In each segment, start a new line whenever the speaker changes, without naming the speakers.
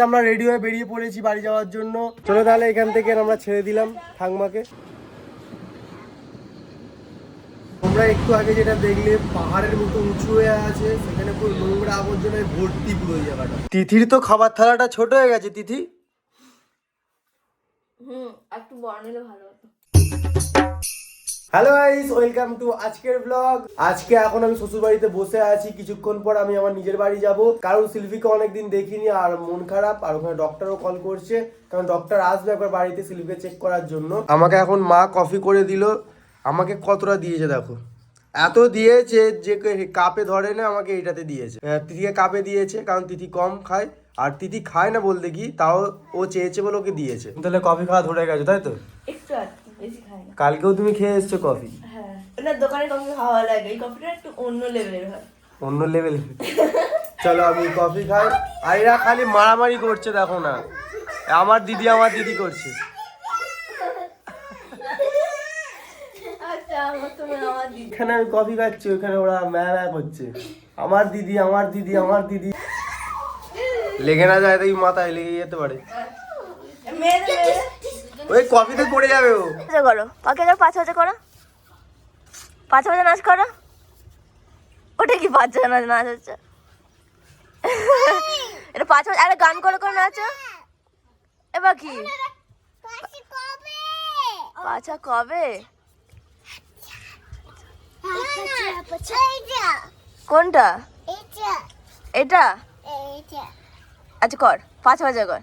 আমরা রেডি হয়ে বেরিয়ে পড়েছি বাড়ি যাওয়ার জন্য। চলো তাহলে এখান থেকে আমরা ছেড়ে দিলাম ঠাকমাকে। তোমরা একটু আগে যেটা দেখলে পাহাড়ের মতো উঁচু হয়ে আছে, সেখানে পুরো নোংরা আবর্জনায় ভর্তি পুরো ওই জায়গাটা। তিথির তো খাবার থালাটা ছোট হয়ে গেছে। তিথি
একটু বড় নিলে ভালো হতো।
হ্যালো গাইস, ওয়েলকাম টু আজকের ব্লগ। আজকে এখন আমি শ্বশুর বাড়িতে বসে আছি, কিছুক্ষণ পর আমি আমার নিজের বাড়ি যাব। কারণ শিল্পীকে অনেকদিন দেখিনি আর মন খারাপ, আর ওখানে ডক্টরও কল করছে, কারণ ডক্টর আসবে একবার বাড়িতে শিল্পীকে চেক করার জন্য। আমাকে এখন মা কফি করে দিল। আমাকে কতটা দিয়েছে দেখো, এত দিয়েছে যে কাপে ধরে না, আমাকে এইটাতে দিয়েছে। তিথিকে কাপে দিয়েছে কারণ তিথি কম খায়, আর তিথি খায় না বলতে কি, তাও ও চেয়েছে বলে ওকে দিয়েছে। তাহলে কফি খাওয়া ধরে গেছে তাই তো?
একটু বেশি খাই না।
কালকেও তুমি খেয়ে এসছো কফি?
হ্যাঁ, না দোকানে কফি খাওয়া লাগে, এই কফিটা একটু অন্য লেভেলের হয়।
অন্য লেভেল। চলো আমি কফি খাই। আর এরা খালি মারামারি করছে, দেখো না, আমার দিদি করছে। এখানে আমি কফি খাচ্ছি, ওখানে ওরা ম্যা করছে, আমার দিদি। লেগে না যায় তাই মাথায় লেগে যেতে পারে, ওই কফিতে পড়ে যাবে ও।
করো পাকে যাও, 5 বাজে করো, 5 বাজে নাচ করো। ওটা কি 5 বাজে নাচ হচ্ছে? এটা 5 বাজে। আরে গান করে করে নাচো। এবার কি পাছা কবে? কোনটা? এটা আচ্ছা কর, 5 বাজে কর।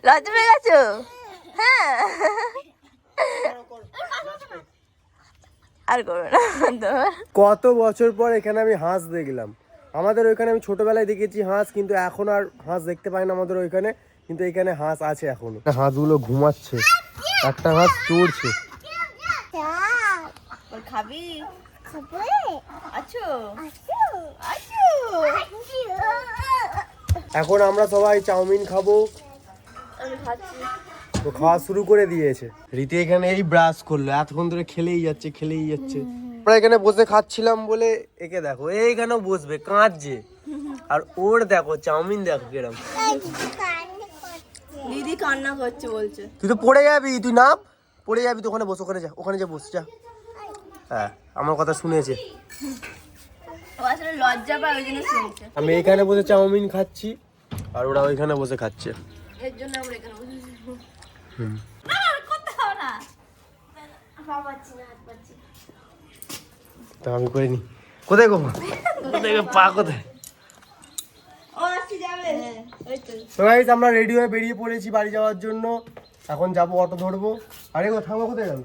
লজ্জা পেয়ে গেছো? হ্যাঁ, আর করো না।
কত বছর পর এখানে আমি হাঁস দেখলাম। আমাদের ওইখানে আমি ছোটবেলায় দেখেছি হাঁস, কিন্তু এখন আর হাঁস দেখতে পাই না আমাদের ওইখানে, কিন্তু এখানে হাঁস আছে এখনো। হাঁসগুলো ঘুমাচ্ছে, একটা হাঁস চড়ছে।
খাবি?
এখন আমরা সবাই চাউমিন খাবো, তো খাওয়া শুরু করে দিয়েছে। রীতি এখানে এই ব্রাশ করলো, এতক্ষণ ধরে খেলেই যাচ্ছে। আমরা এখানে বসে খাচ্ছিলাম বলে একে দেখো, এইখানেও বসবে, কাঁদছে। আর ওর দেখো চাউমিন দেখো কিরম।
দিদি কান্না করছে বলছে।
তুই তো পড়ে যাবি, তুই নাম পড়ে যাবি তো। ওখানে বস, ওখানে যা বস যা। হ্যাঁ, আমার কথা শুনেছে।
লজ্জা পায় ওই জন্য শুনছে।
আমি এখানে বসে চাউমিন খাচ্ছি, আর ওরা ওইখানে বসে খাচ্ছে।
এর জন্য আমরা এখানে বসে।
তা আমি করিনি। কোথায় গো? কোথায় পা কোথায়? আমরা রেডি হয়ে বেরিয়ে পড়েছি বাড়ি যাওয়ার জন্য। এখন যাবো, অটো ধরবো। আরে গো থামা, কোথায় গেল?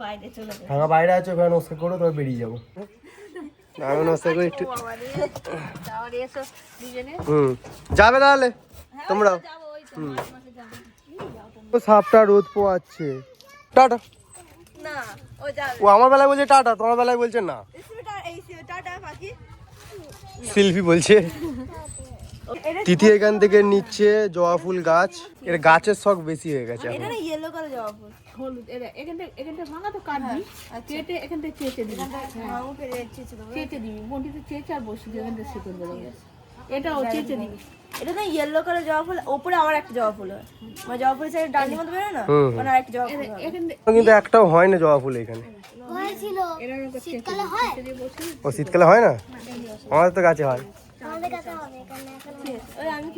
বাইরে চলে যাবে।
থামা বাইরে আছে, ওখানে নমস্কার করো, তবে বেরিয়ে যাবো। আমি নমস্কার করে একটু। যাবে তাহলে তোমরা? সাপটা রোদ পোয়াচ্ছে। টাটা।
না, ও যাবে।
ও আমার বেলায় বলছে টাটা, তোমার বেলায় বলছে না। শিল্পী বলছে। তিথি এখান থেকে নিচ্ছে জবা ফুল গাছ। এর গাছের শখ বেশি হয়ে গেছে এখন।
এটা ইয়েলো কালার জবা ফুল।
হলুদ, এখানটা ভাঙা তো কাটবি, কেটে এখানটা চেঁচে দিবি। চেঁচে দিবি, বন্টিতে চেঁচে আর বসে দিবি, এখানটা শিকড় বেরিয়ে গেছে। এটাও চেঁচে দিবি।
এটা না ইয়েলো কালার জবা ফুল, উপরে আবার একটা জবা ফুল হয়, মানে জবা ফুলের সাইডে ডান্ডির মতো বেরোয় না, মানে আরেকটা জবা ফুল হয়।
কিন্তু একটাও হয় না জবা ফুল এখানে। ও শীতকালে হয় না, আমাদের তো গাছে হয়।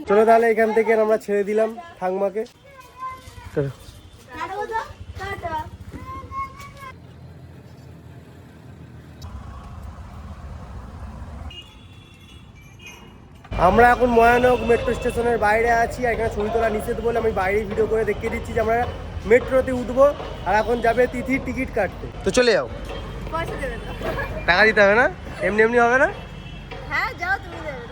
চলো তাহলে এখান থেকে আমরা ছেড়ে দিলাম ঠাকমাকে। চলো। আমরা এখন ময়ানক মেট্রো স্টেশনের বাইরে আছি, আর এখানে ছবি তোলা নিষেধ বলে আমি বাইরে ভিডিও করে দেখিয়ে দিচ্ছি যে আমরা মেট্রোতে উঠবো। আর এখন যাবে তিথির টিকিট কাটতে। তো চলে যাও।
পয়সা দেবে তো?
টাকা দিতে হবে না, এমনি হবে না।
হ্যাঁ যাও, তুমি দেবে।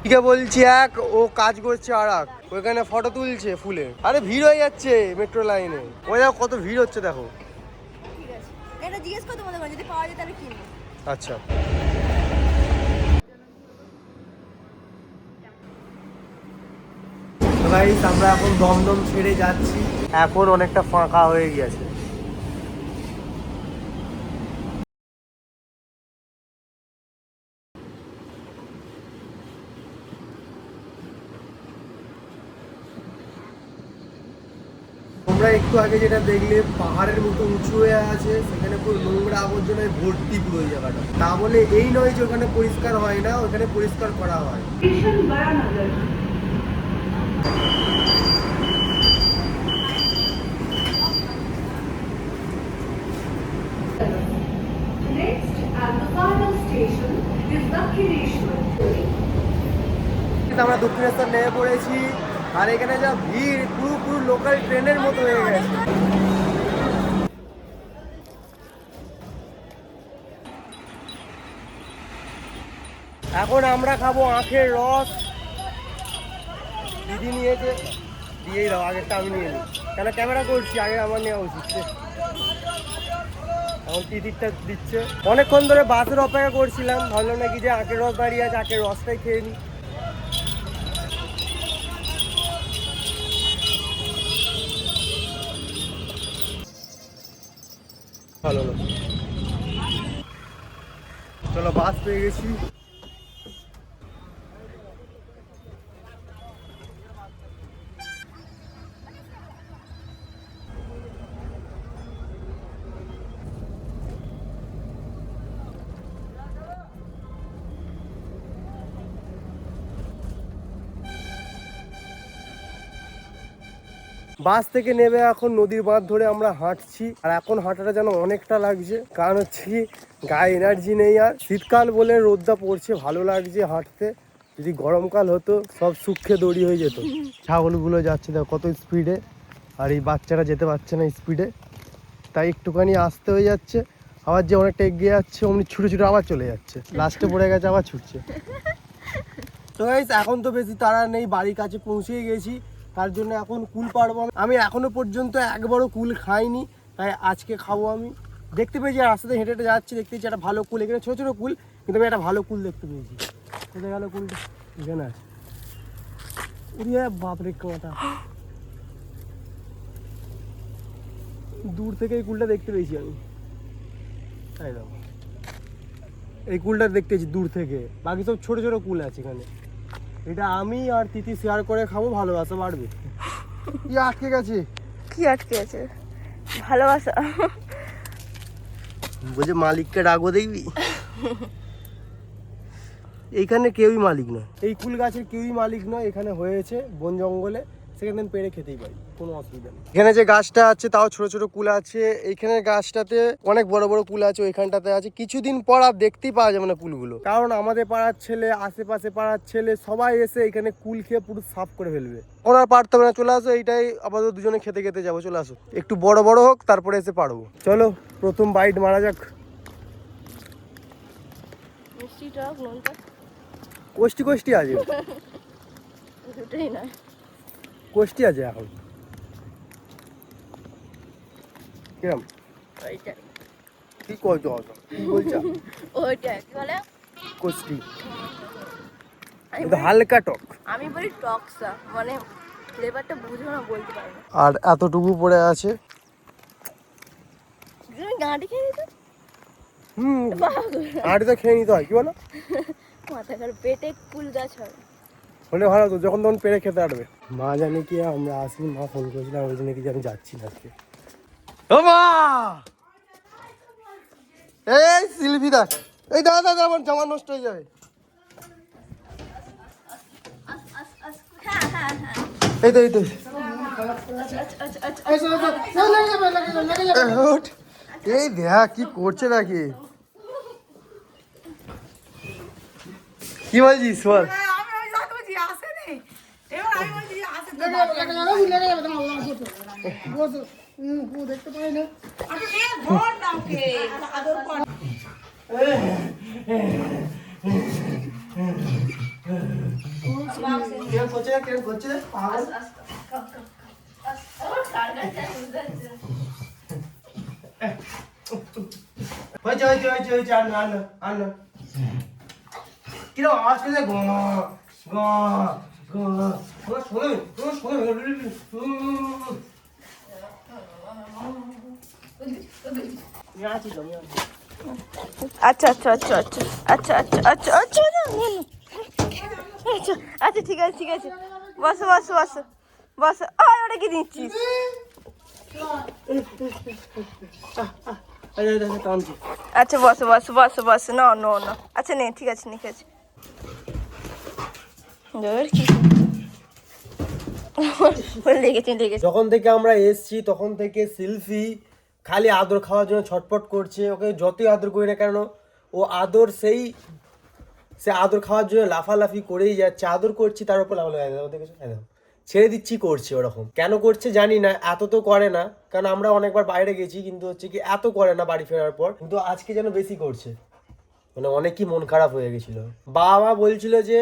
ঠিক আছে বলছি, এক ও কাজ করছে আর এক ওইখানে ফটো তুলছে ফুলে। আরে ভিড় হয়ে যাচ্ছে মেট্রো লাইনে, ওই দেখো কত ভিড় হচ্ছে দেখো।
ঠিক আছে, এটা জিজ্ঞেস করো তোমাদের, যদি পাওয়া যায় তাহলে কিনবো।
আচ্ছা, গাইস আমরা এখন দমদম ছেড়ে যাচ্ছি। এখন অনেকটা ফাঁকা হয়ে গেছে। একটু আগে যেটা দেখলে পাহাড়ের মতো উঁচু হয়ে আছে, সেখানে পুরো নোংরা আবর্জনায় ভর্তি পুরো ওই জায়গাটা। তা বলে এই নয় যে ওখানে পরিষ্কার হয় না, ওখানে পরিষ্কার করা হয়। আমরা দক্ষিণেশ্বর নেমে পড়েছি, আর এখানে যা ভিড়, পুরো পুরো লোকাল ট্রেনের মতো হয়ে গেছে। এখন আমরা খাবো আখের রস। দিদি নিয়েছে, দিয়েই দাও, আগেরটা আমি নিয়ে নিই, কেন ক্যামেরা করছি, আগে আমার নেওয়া উচিত। এখন টিকিটটা দিচ্ছে। অনেকক্ষণ ধরে বাসের অপেক্ষা করছিলাম, ভাবলাম নাকি যে আখের রস দাঁড়িয়ে আছে, আখের রসটাই খেয়ে নিই। ভালো না, চলো বাস পেয়ে গেছি। বাস থেকে নেমে এখন নদীর বাঁধ ধরে আমরা হাঁটছি, আর এখন হাঁটাটা যেন অনেকটা লাগছে, কারণ হচ্ছে কি গায়ে এনার্জি নেই। আর শীতকাল বলে রোদটা পড়ছে, ভালো লাগছে হাঁটতে। যদি গরমকাল হতো সব শুকিয়ে দড়ি হয়ে যেত। ছাগলগুলো যাচ্ছে দেখো কত স্পিডে, আর এই বাচ্চারা যেতে পারছে না স্পিডে, তাই একটুখানি আসতে হয়ে যাচ্ছে। আবার যে অনেকটা এগিয়ে যাচ্ছে অমনি ছুটে ছুটে আবার চলে যাচ্ছে, লাস্টে পড়ে গেছে আবার ছুটছে। তো গাইস এখন তো বেশি তাড়া নেই, বাড়ির কাছে পৌঁছেই গেছি, তার জন্য এখন কুল পাড়বো। আমি এখনো পর্যন্ত একবারও কুল খাইনি, তাই আজকে খাবো। আমি দেখতে পেয়েছি রাস্তাতে হেঁটে হেঁটে যাচ্ছি, দেখতে পেয়েছি একটা ভালো কুল, এখানে ছোটো ছোটো কুল, কিন্তু আমি একটা ভালো কুল দেখতে পেয়েছি। কোথায় গেল কুলটা? এখানে আছে। উড়িয়ে বাপরে কথা, দূর থেকে এই কুলটা দেখতে পেয়েছি আমি। তাই না, এই কুলটা দেখতে পেয়েছি দূর থেকে, বাকি সব ছোটো ছোটো কুল আছে এখানে। এটা আমি আর তিথি শেয়ার করে খাবো, ভালোবাসা বাড়বে। কি আটকে গেছে?
কি আটকে আছে? ভালোবাসা।
বলছে মালিককে ডাকবো, দেখবি এইখানে কেউই মালিক নয়, এই কুল গাছের কেউই মালিক নয়। এখানে হয়েছে বন জঙ্গলে, সেখানে পেড়ে খেতেই পারি, কোনো অসুবিধা নেই। এখানে যে গাছটা আছে তাও ছোট ছোট কুল আছে, এইখানে গাছটাতে অনেক বড় বড় কুল আছে, ওইখানটাতে আছে। কিছুদিন পর আর দেখতেই পাওয়া যাবে না কুলগুলো, কারণ আমাদের পাড়ার ছেলে, আশেপাশে পাড়ার ছেলে সবাই এসে এখানে কুল খেয়ে পুরো সাফ করে ফেলবে। ওনার পারতে হবে না, চলে আসো, এইটাই আপাতত দুজনে খেতে খেতে যাবো। চলে আসো, একটু বড় বড় হোক তারপরে এসে পারবো। চলো প্রথম বাইট মারা যাক। কোষ্টি কোষ্টি আছে, কোষ্টি আছে এখন। কিরম কি করছো? কি বলছো?
ওইটা কি বলে?
কোষ্টি হালকা টক।
আমি বলি টকসা, মানে ফ্লেভারটা বুঝো না, বলতে পারি না।
আর এতটুকু পড়ে আছে।
তুমি গাঁটি খেয়ে নিতো?
আড়ি তো খেয়ে নিতে হয়, কি বলো?
মাথা খারাপ, পেটে কুল গাছ হয়
হলে ভালো তো, যখন তখন পেরে খেতে পারবে। মা জানে কি আমরা আসি, মা ফোন করেছিলাম ওই জন্য কি আমি যাচ্ছি না আজকে। ও মা, এই সিলভি দা, এই দাদা দাদা আমার জামা নষ্ট হয়ে যাবে। এই তো এই তো এই দেখ কি করছে নাকি, কি বলছিস বল? দেখতে পাই না। কিরকম আওয়াজ করে গো গো গো, শোনে
আচ্ছা আচ্ছা আচ্ছা আচ্ছা আচ্ছা আচ্ছা আচ্ছা আচ্ছা আচ্ছা আচ্ছা, ঠিক আছে ঠিক আছে, বসো বসো বসো বসো। ওটা কি দিচ্ছিস?
টানছি।
আচ্ছা বসো বসো বসো বসো, না নো না, আচ্ছা নে, ঠিক আছে ঠিক আছে। লেগেছে লেগেছে।
যখন থেকে আমরা এসছি তখন থেকে সিলফি খালি আদর খাওয়ার জন্য ছটপট করছে। ওকে যতই আদর করি না কেন, ও আদর সে আদর খাওয়ার জন্য লাফালাফি করেই যাচ্ছে। আদর করছি তার উপর ছেড়ে দিচ্ছি করছে। ওরকম কেন করছে জানি না, এত তো করে না, কারণ আমরা অনেকবার বাইরে গেছি, কিন্তু হচ্ছে কি এত করে না বাড়ি ফেরার পর, কিন্তু আজকে যেন বেশি করছে। মানে অনেকই মন খারাপ হয়ে গেছিল। বাবা মা বলছিল যে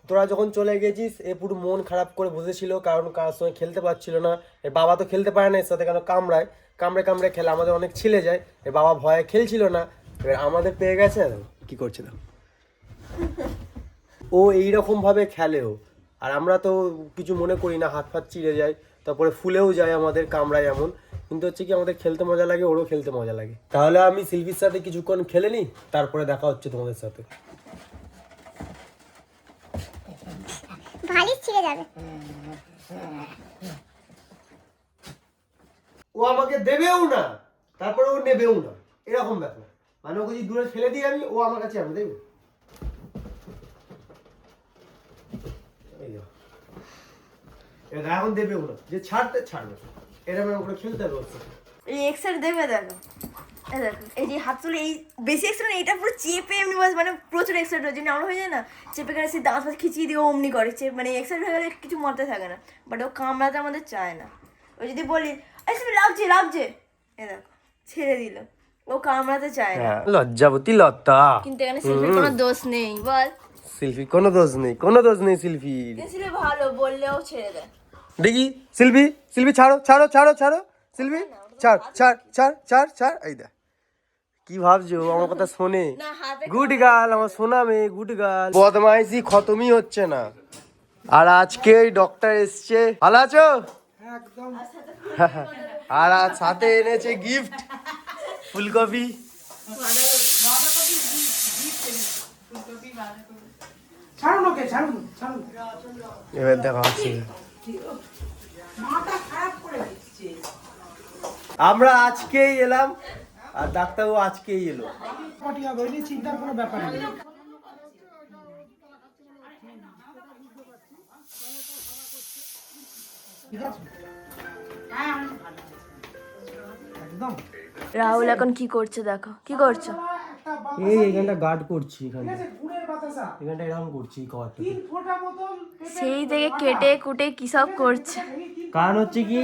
তোরা যখন চলে গেছিস এ পুরো মন খারাপ করে বসেছিল, কারণ কার সঙ্গে খেলতে পারছিল না। এর বাবা তো খেলতে পারে না এর সাথে, কেন কামড়ায়, কামড়ে কামড়ে খেলে আমাদের অনেক ছিলে যায়। এর বাবা ভয়ে খেলছিল না, এবার আমাদের পেয়ে গেছে। কি করছিল ও এইরকম ভাবে খেলেও, আর আমরা তো কিছু মনে করি না, হাত ফাত চিড়ে যায়, তারপরে ফুলেও যায় আমাদের, কামড়ায় এমন। কিন্তু হচ্ছে কি আমাদের খেলতে মজা লাগে, ওরও খেলতে মজা লাগে। তাহলে আমি সিলভির সাথে কিছুক্ষণ খেলে নিই, তারপরে দেখা হচ্ছে তোমাদের সাথে।
ভালিস ছিঁড়ে যাবে।
ও আমাকে দেবেও না, তারপরে ও নেবেও না, এরকম ব্যাপার। মানে ওকে যদি দূরে ফেলে দিই আমি, ও আমার কাছে আমি দেখবে। এখন দেবেও না, যে ছাড়তে ছাড়বে, এরকম ওকে খেলতে হবে ওর সাথে।
এই এক্সার দেবে, দেখো এই দেখো, এই যে হাত তুলে এই বেশি এক্সার, এইটা পুরো চেপে এমনি মানে প্রচুর এক্সার হয়ে যায়, আমরা হয়ে যায় না চেপে গেলে সে দাঁত ফাত খিচিয়ে দিয়ে অমনি করে মানে এক্সার হয়ে গেলে কিছু মতে থাকে না, বাট ও কামড়াতে আমাদের চায় না। ও যদি বলি আচ্ছা লাগছে লাগছে, এ দেখো ছেড়ে দিল, ও কামড়াতে চায় না।
লজ্জাবতী লতা,
কিন্তু এখানে শিল্পীর কোনো দোষ নেই, বল
শিল্পী কোনো দোষ নেই, কোনো দোষ নেই শিল্পীর।
শিল্পী ভালো, বললেও ছেড়ে দেয়।
দেখি শিল্পী, শিল্পী ছাড়ো ছাড়ো ছাড়ো ছাড়ো, শিল্পী ছাড় ছাড় ছাড় ছাড় ছাড়। এই দেখ কি ভাবছো, আমার কথা শোনে।
না হাতে
গুড গার্ল, আমার সোনা মেয়ে, গুড গার্ল। বদমাইশি খতমই হচ্ছে না। আর আজকে ডক্টর এসছে, ভালো আছো? একদম। আর আজ সাথে এনেছে গিফট, ফুলকপি। এবার দেখা হচ্ছে। আমরা আজকেই এলাম, আর ডাক্তারও আজকেই এলো।
চিন্তার কোনো ব্যাপার নেই। একদম
রাহুল এখন কি করছে দেখো, কি করছো?
এই এখানটা গার্ড করছি, এখানটা
গুড়ের বাতাসা
এখানটা এরকম করছি কভারটা।
3 ফোঁটা মতন
সেই থেকে কেটে কুটে কি সব করছে।
কারণ হচ্ছে কি,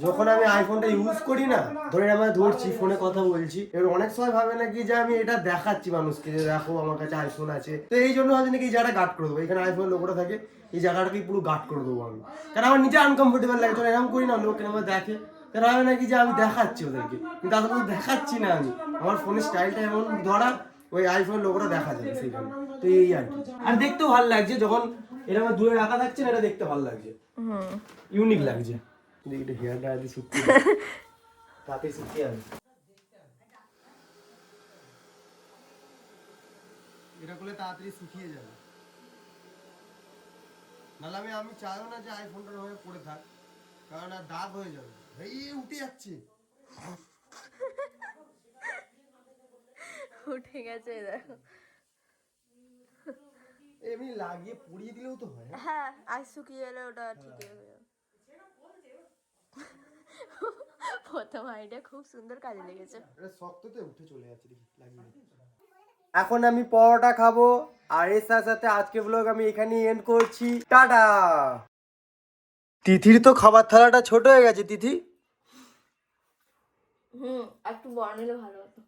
যখন আমি আইফোনটা ইউজ করি না, ধরে আমরা ধরছি ফোনে কথা বলছি, এবার অনেক সময় ভাবে নাকি যে আমি এটা দেখাচ্ছি মানুষকে যে দেখো আমার কাছে আইফোন আছে, তো এই জন্য হয়তো নাকি এই জায়গাটা গার্ড করে দেবো। এখানে আইফোন লোকটা থাকে, এই জায়গাটাকে পুরো গার্ড করে দেবো আমি, কারণ আমার নিজে আনকমফোর্টেবল লাগে। তো এরকম করি না, লোক আমার দেখে, কারণ আমি নাকি যে আমি দেখাচ্ছি ওদেরকে, কিন্তু আসলে তো দেখাচ্ছি না আমি, আমার ফোনের স্টাইলটা এমন ধরা, ওই আইফোন লোকটা দেখা যায় সেইখানে। তো এই আর কি, আর দেখতেও ভালো লাগছে যখন এটা আমার দূরে রাখা থাকছে না, এটা দেখতে ভালো লাগছে, ইউনিক লাগছে। দেখি হেয়ার ড্রায়ার দিয়ে শুকিয়ে তাতে শুকিয়ে যাবে, এটা করলে তাড়াতাড়ি শুকিয়ে যাবে। নাহলে আমি চাইও না যে আইফোনটার হয়ে পড়ে থাক, কারণ আর দাগ হয়ে যাবে। এই উঠে যাচ্ছে,
উঠে গেছে দেখো।
এমনি লাগিয়ে পুড়িয়ে দিলেও তো হয়।
হ্যাঁ আজ শুকিয়ে এলে ওটা ঠিক হয়ে যাবে। প্রথম আইডিয়া খুব সুন্দর কাজে লেগেছে।
এটা শক্ততে উঠে চলে যাচ্ছে, দেখি লাগিয়ে। এখন আমি পরোটা খাবো, আর এর সাথে সাথে আজকে ব্লগ আমি এখানেই এন্ড করছি। টাটা। তিথির তো খাবার থালাটা ছোট হয়ে গেছে। তিথি
একটু বড় নিলে ভালো হতো।